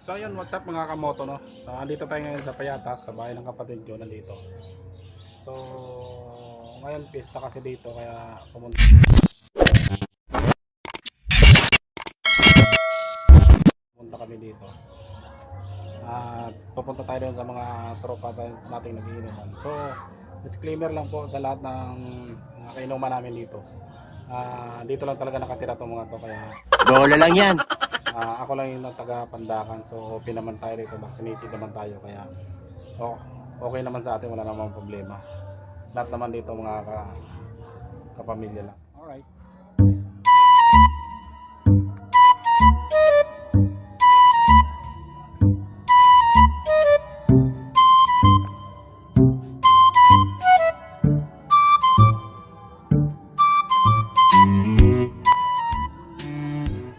So ayun, what's up mga kamoto, no? So andito tayo ngayon sa Payatas, sa bahay ng kapatid ko nandito. So ngayon pista kasi dito kaya pumunta kami dito. At pupunta tayo doon sa mga tropa nating nagiinuman. So disclaimer lang po sa lahat ng mga kainuman namin dito. Dito lang talaga nakatira tong mga to kaya Bola lang yan. ako lang yung taga Pandakan, so open naman tayo dito, vaccinated naman tayo kaya okay naman sa atin, wala namang problema. Lahat naman dito mga kapamilya lang. Alright.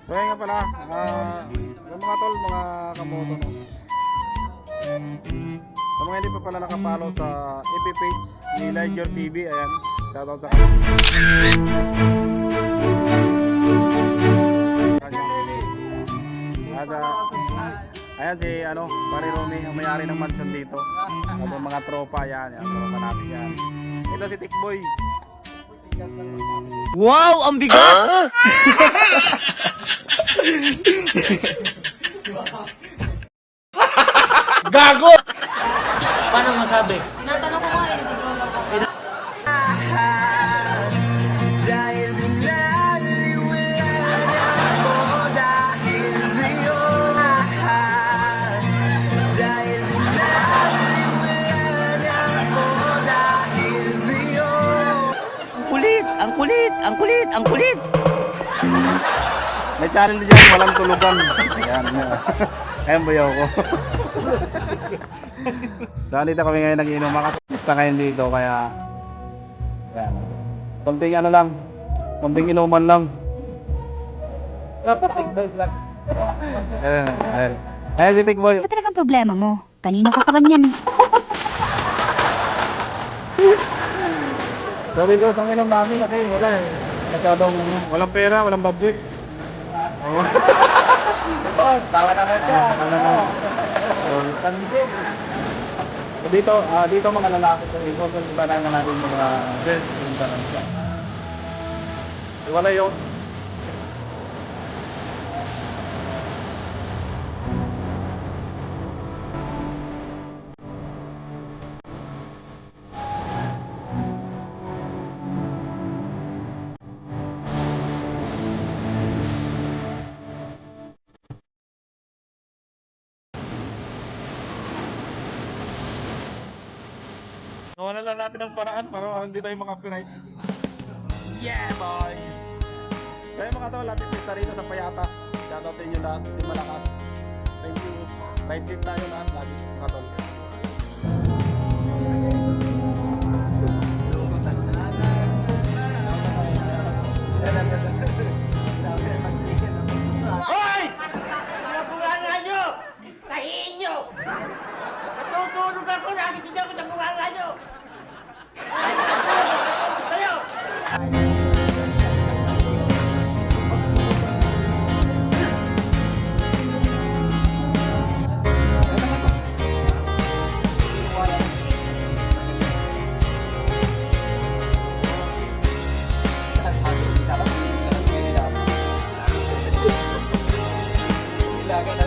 So yun nga pala, yung mga tol, mga kamoto, no? Sa mga hindi pa pala nakapalo sa FB page ni Liger TV, ayan, shoutout sa kanya. Ayan si Pare Romy, ang mayari ng mansion dito. At yung mga tropa, yan, tropa natin yan. Ito si Tikboy. Wow, ang bigat! Gago! Paano masabi? Tinatanong ko nga eh, nag-drone ako. Dahil binaliwala ako dahil sa'yo. Dahil binaliwala ako dahil sa'yo. Ang kulit, ang kulit, ang kulit, ang kulit. May channel dyan, walang tulugan. Ayan, ayan bayaw ko. So dito kami ngayon nag-inom, makapista ngayon dito kaya ayan. Konting lang, konting inuman lang. Ayan si Tikboy. Ano talagang problema mo? Kanina ka pa ganyan. Sabi ko sa inom namin kasi wala eh. Masyadong walang pera, walang budget. Tawa naman ka. So dito mga lalaki ko ito, kung parang natin mga girls, yung parang siya. Wala yun. Nawalan lang natin ng paraan para hindi tayo makapiright. Yeah, boy! Kaya mga tol, ating pista rito sa Payata. Shoutout sa inyo lahat, di malakas. Thank you. Ride safe tayo lahat lagi, mga tol. Hoy! Mga bunganga nyo! Tahiin nyo! Natutulog ako! Nagising ako sa bunganga nyo! Kayo! Ilagay na